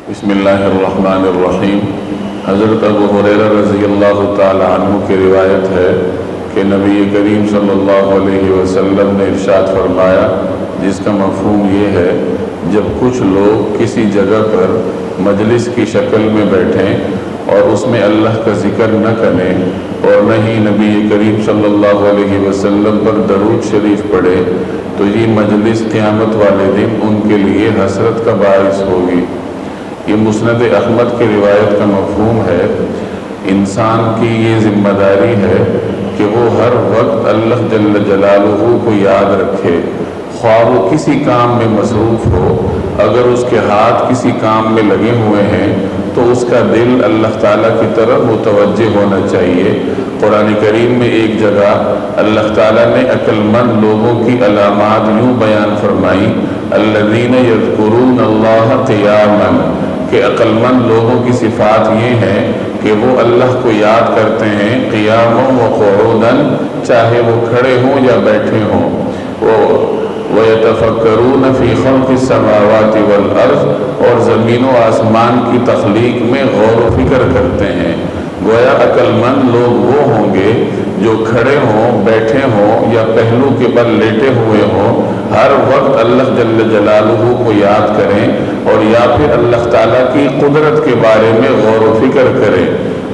بسم اللہ الرحمن الرحیم۔ حضرت ابو ہریرہ رضی اللہ تعالی عنہ کی روایت ہے کہ نبی کریم صلی اللہ علیہ وسلم نے ارشاد فرمایا، جس کا مفہوم یہ ہے جب کچھ لوگ کسی جگہ پر مجلس کی شکل میں بیٹھیں اور اس میں اللہ کا ذکر نہ کریں اور نہ ہی نبی کریم صلی اللہ علیہ وسلم پر درود شریف پڑھے تو یہ مجلس قیامت والے دن ان کے لیے حسرت کا باعث ہوگی۔ یہ مسند احمد کی روایت کا مفہوم ہے۔ انسان کی یہ ذمہ داری ہے کہ وہ ہر وقت اللہ جل جلالہ کو یاد رکھے، خواہ وہ کسی کام میں مصروف ہو۔ اگر اس کے ہاتھ کسی کام میں لگے ہوئے ہیں تو اس کا دل اللہ تعالیٰ کی طرف متوجہ ہونا چاہیے۔ قرآن کریم میں ایک جگہ اللہ تعالیٰ نے عقل مند لوگوں کی علامات یوں بیان فرمائی، الذین یذکرون اللہ قیاما، کہ عقل مند لوگوں کی صفات یہ ہیں کہ وہ اللہ کو یاد کرتے ہیں قیاما و قعودا، چاہے وہ کھڑے ہوں یا بیٹھے ہوں۔ وَيَتَفَكَّرُونَ فِي خَلْقِ السَّمَاوَاتِ وَالْأَرْضِ، اور زمین و آسمان کی تخلیق میں غور و فکر کرتے ہیں۔ گویا عقل مند لوگ وہ ہوں گے جو کھڑے ہوں، بیٹھے ہوں یا پہلو کے بل لیٹے ہوئے ہوں، ہر وقت اللہ جل جلالہ کو یاد کریں اور یا پھر اللہ تعالیٰ کی قدرت کے بارے میں غور و فکر کریں۔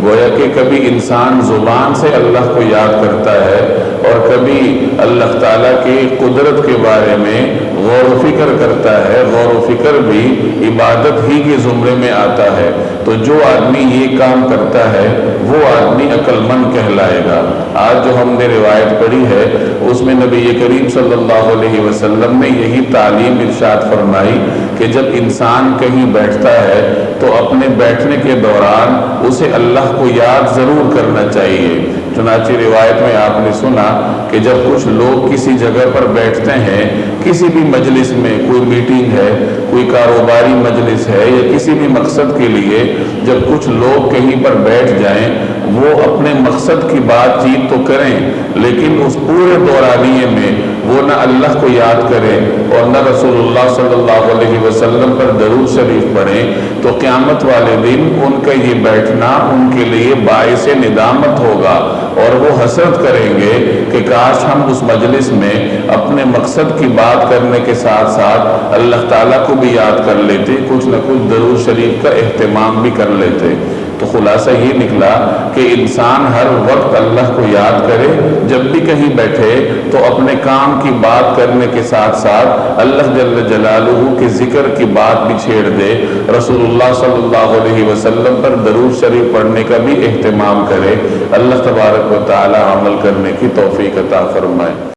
گویا کہ کبھی انسان زبان سے اللہ کو یاد کرتا ہے اور کبھی اللہ تعالیٰ کی قدرت کے بارے میں غور و فکر کرتا ہے۔ غور و فکر بھی عبادت ہی کے زمرے میں آتا ہے۔ تو جو آدمی یہ کام کرتا ہے وہ آدمی عقل مند کہلائے گا۔ آج جو ہم نے روایت پڑھی ہے اس میں نبی کریم صلی اللہ علیہ وسلم نے یہی تعلیم ارشاد فرمائی کہ جب انسان کہیں بیٹھتا ہے تو اپنے بیٹھنے کے دوران اسے اللہ کو یاد ضرور کرنا چاہیے۔ چنانچہ روایت میں آپ نے سنا کہ جب کچھ لوگ کسی جگہ پر بیٹھتے ہیں، کسی بھی مجلس میں، کوئی میٹنگ ہے، کوئی کاروباری مجلس ہے یا کسی بھی مقصد کے لیے جب کچھ لوگ کہیں پر بیٹھ جائیں، وہ اپنے مقصد کی بات چیت تو کریں لیکن اس پورے دورانیے میں وہ نہ اللہ کو یاد کریں اور نہ رسول اللہ صلی اللہ علیہ وسلم پر درود شریف پڑھیں، تو قیامت والے دن ان کا یہ بیٹھنا ان کے لیے باعث ندامت ہوگا اور وہ حسرت کریں گے کہ کاش ہم اس مجلس میں اپنے مقصد کی بات کرنے کے ساتھ ساتھ اللہ تعالیٰ کو بھی یاد کر لیتے، کچھ نہ کچھ درود شریف کا اہتمام بھی کر لیتے۔ تو خلاصہ یہ نکلا کہ انسان ہر وقت اللہ کو یاد کرے، جب بھی کہیں بیٹھے تو اپنے کام کی بات کرنے کے ساتھ ساتھ اللہ جل جلالہ کے ذکر کی بات بھی چھیڑ دے، رسول اللہ صلی اللہ علیہ وسلم پر درود شریف پڑھنے کا بھی اہتمام کرے۔ اللہ تبارک و تعالی عمل کرنے کی توفیق عطا فرمائے۔